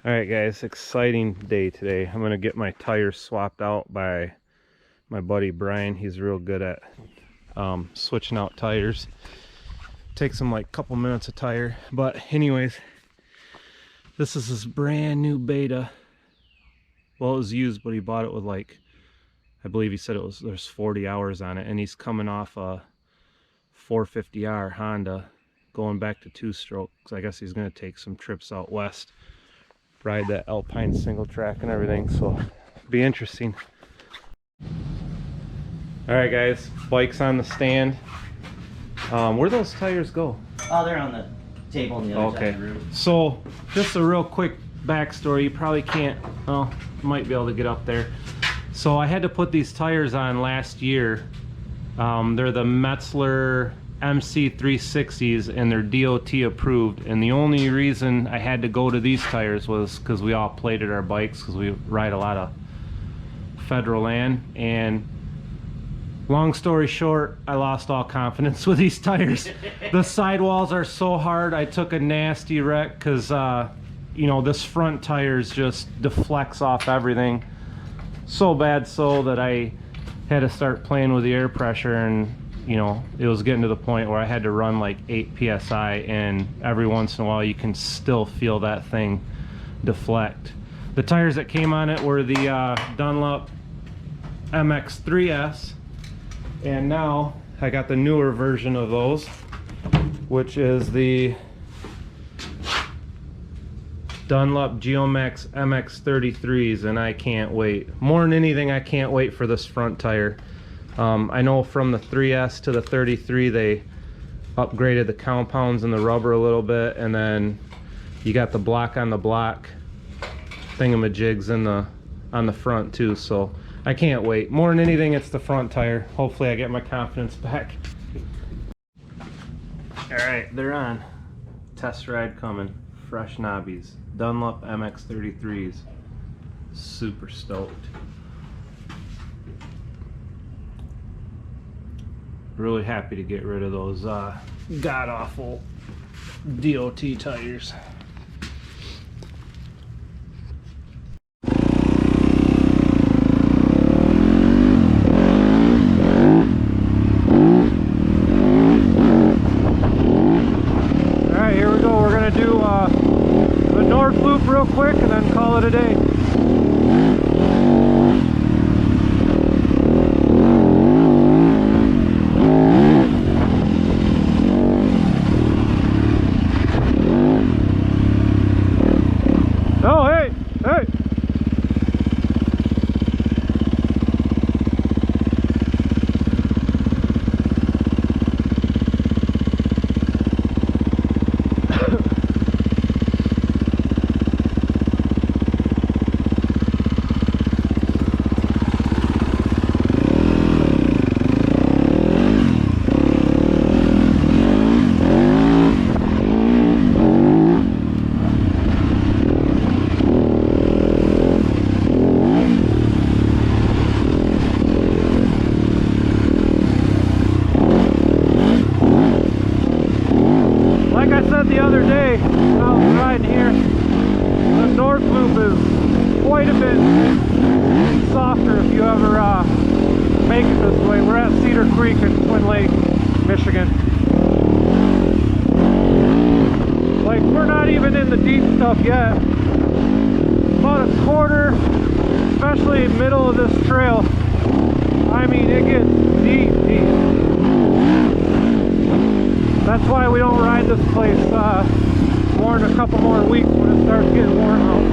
All right, guys, exciting day today. I'm gonna get my tires swapped out by my buddy Brian. He's real good at switching out tires. Takes him like a couple minutes a tire, but anyways, this is his brand new Beta. Well, it was used, but he bought it with like, I believe he said there's 40 hours on it, and he's coming off a 450R Honda, going back to two-strokes. I guess he's gonna take some trips out west, ride that Alpine single track and everything, so be interesting. All right, guys, bike's on the stand. Where those tires go? Oh, they're on the table on the other side of the room. So just a real quick backstory. You probably can't, well, might be able to get up there. So I had to put these tires on last year. They're the Metzler MC360s, and they're DOT approved, and the only reason I had to go to these tires was because we all plated our bikes, because we ride a lot of federal land. And long story short, I lost all confidence with these tires. The sidewalls are so hard. I took a nasty wreck because you know, this front tires just deflects off everything so bad, so that I had to start playing with the air pressure, and you know, it was getting to the point where I had to run like 8 psi, and every once in a while you can still feel that thing deflect. The tires that came on it were the Dunlop MX3S, and now I got the newer version of those, which is the Dunlop Geomax MX33s, and I can't wait. More than anything, I can't wait for this front tire. I know from the 3S to the 33 they upgraded the compounds and the rubber a little bit, and then you got the block on the block thingamajigs on the front too, so I can't wait. More than anything, it's the front tire. Hopefully I get my confidence back. Alright, they're on. Test ride coming. Fresh knobbies. Dunlop MX33s. Super stoked. Really happy to get rid of those god-awful DOT tires. Alright, here we go. We're going to do the north loop real quick and then call it a day. Oh, hey, hey. The other day when I was riding here, the north loop is quite a bit softer if you ever make it this way. We're at Cedar Creek in Twin Lake, Michigan. Like, we're not even in the deep stuff yet. About a quarter, especially middle of this trail, I mean, it gets deep, deep. That's why we don't ride this place more than a couple more weeks when it starts getting warm out.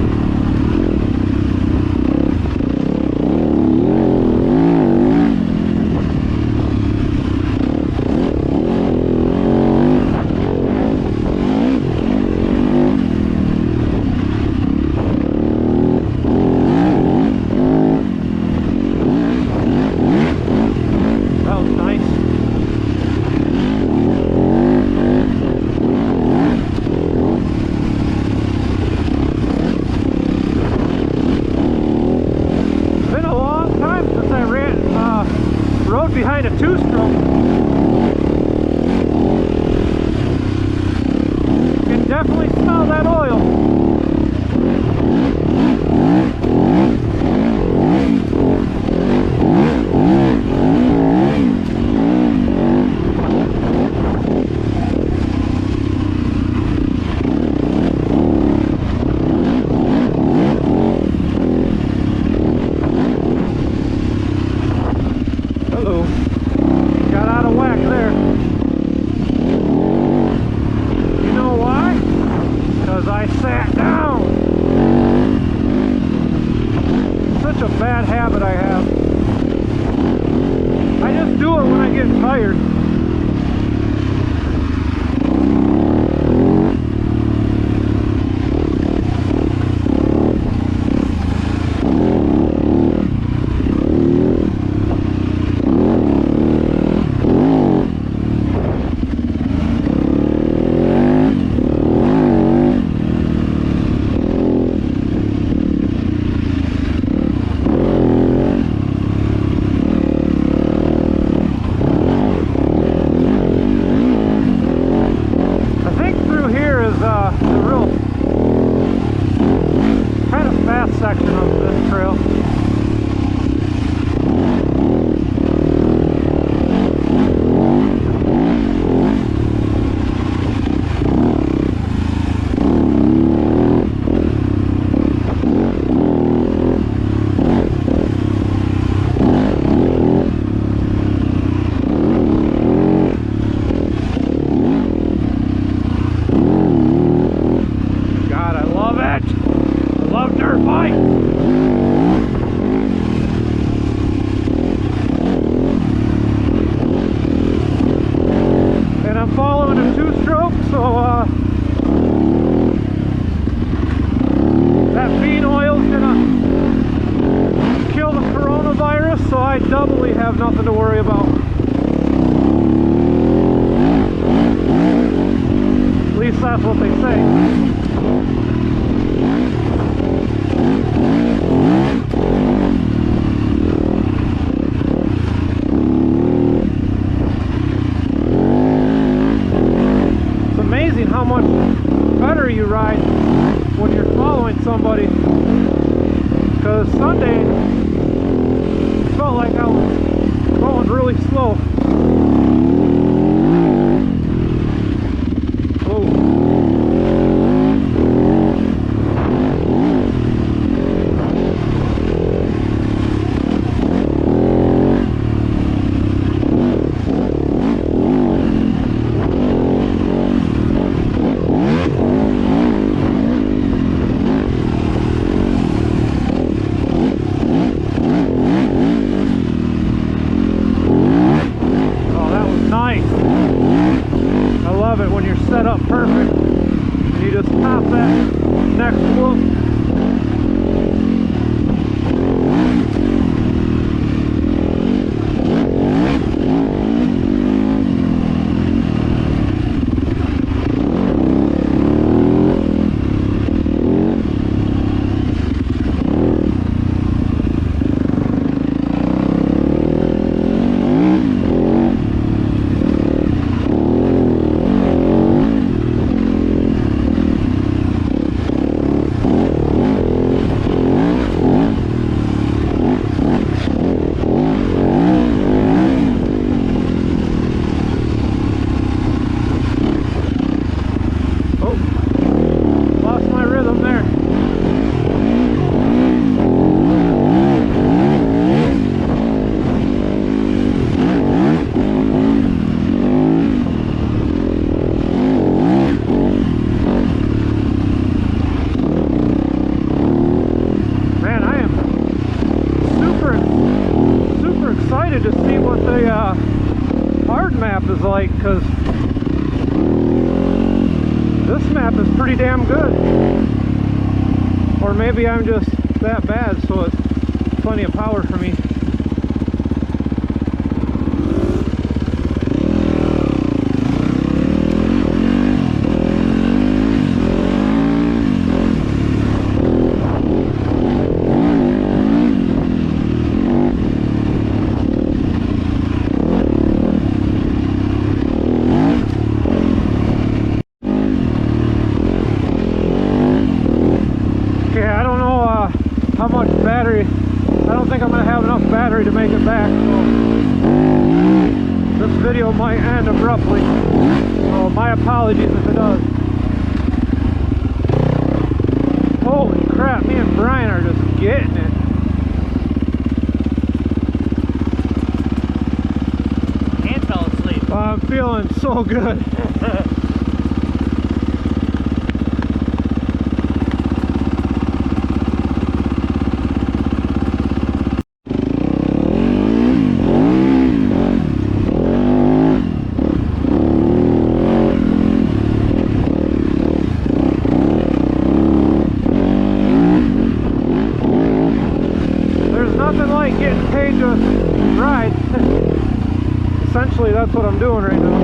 that's what they say. It's amazing how much better you ride when you're following somebody. Because Sunday, it felt like I was going really slow. Set up perfect. You just pop that next whoop. Like, because this map is pretty damn good, or maybe I'm just that bad, so it's plenty of power for me. How much battery? I don't think I'm going to have enough battery to make it back, so this video might end abruptly, so my apologies if it does. Holy crap, me and Brian are just getting it. And fell asleep. I'm feeling so good. Getting paid to ride. Essentially, that's what I'm doing right now.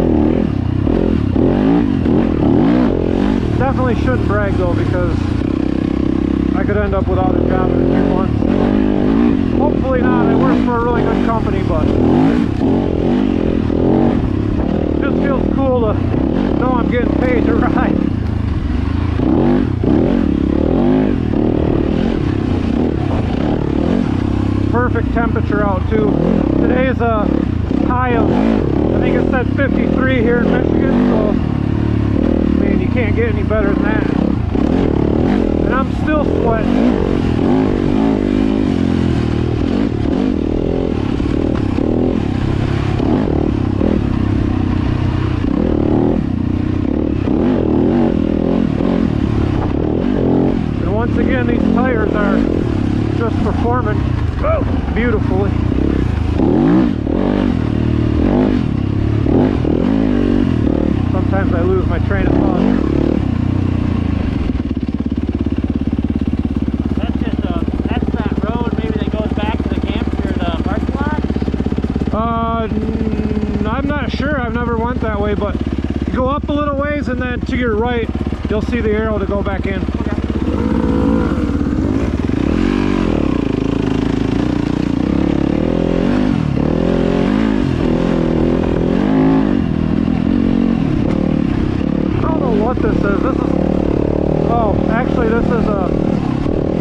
Definitely shouldn't brag though, because I could end up without a job in a few months. Hopefully not. I work for a really good company, but it just feels cool to know I'm getting paid to ride. Perfect temperature out too. Today's a high of, I think it said 53 here in Michigan, so I mean, you can't get any better than that. And I'm still sweating. And once again, these tires are just performing beautifully. Sometimes I lose my train of thought. That's that road maybe that goes back to the camp or the parking lot? I'm not sure. I've never went that way, but you go up a little ways, and then to your right, you'll see the arrow to go back in. What this is. This is, oh, actually this is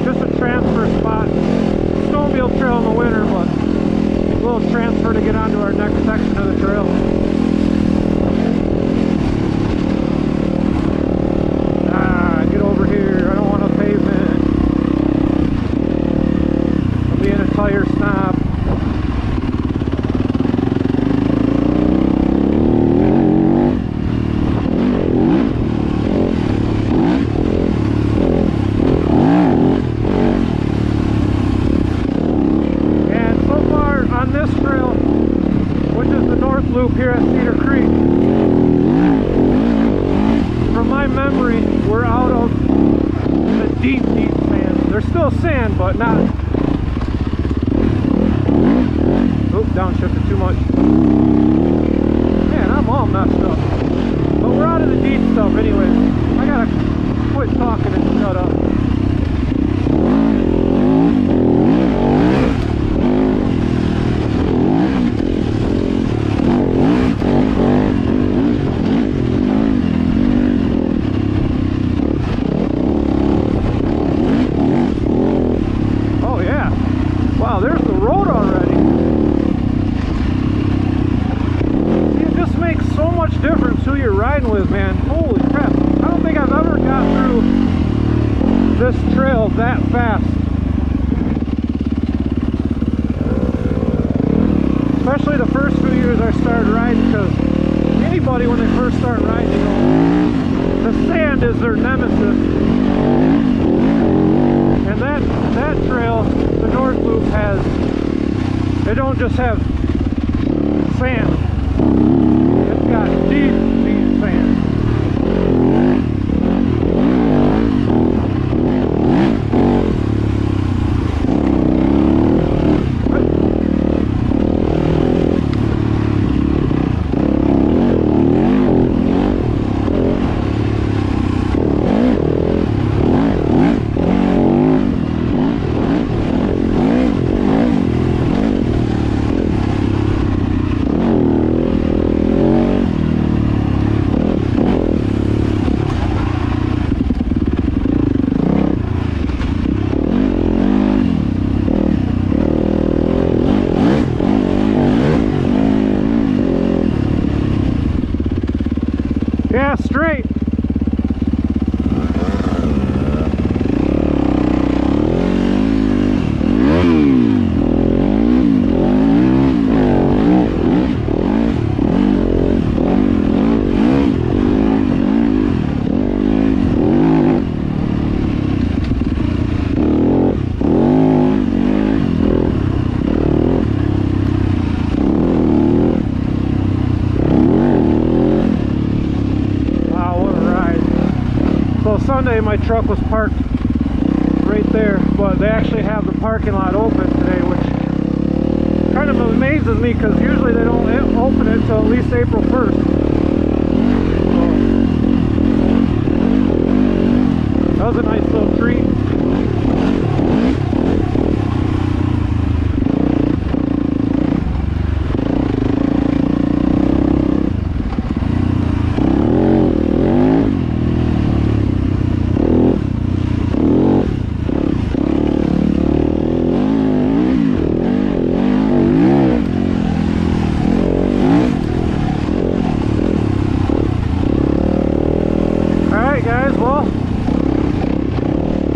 just a transfer spot. Snowmobile trail in the winter, but a little transfer to get onto our next section of the trail. Get over here. I don't want a pavement. I'm being a tire snob. Loop here at Cedar Creek. From my memory, we're out of the deep sand. There's still sand, but not. Oop, downshifted too much. Man, I'm all messed up. But we're out of the deep stuff anyways. I gotta quit talking and shut up. Wow, there's the road already. See, it just makes so much difference who you're riding with, man. Holy crap. I don't think I've ever got through this trail that fast. Especially the first few years I started riding, because anybody when they first start riding, you know, the sand is their nemesis. And that trail, the North Loop, has, they don't just have sand, it's got deep sand. Yeah, straight. Sunday my truck was parked right there, but they actually have the parking lot open today, which kind of amazes me because usually they don't open it till at least April 1st. So, that was a nice little treat. Guys, well, I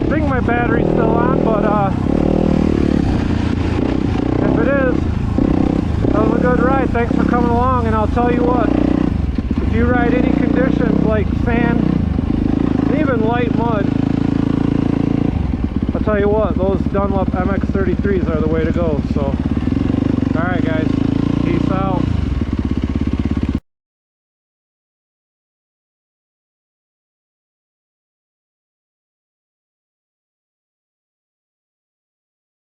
think my battery's still on, but if it is, that was a good ride. Thanks for coming along, and I'll tell you what, if you ride any conditions like sand, and even light mud, I'll tell you what, those Dunlop MX-33s are the way to go. So, alright guys, peace out.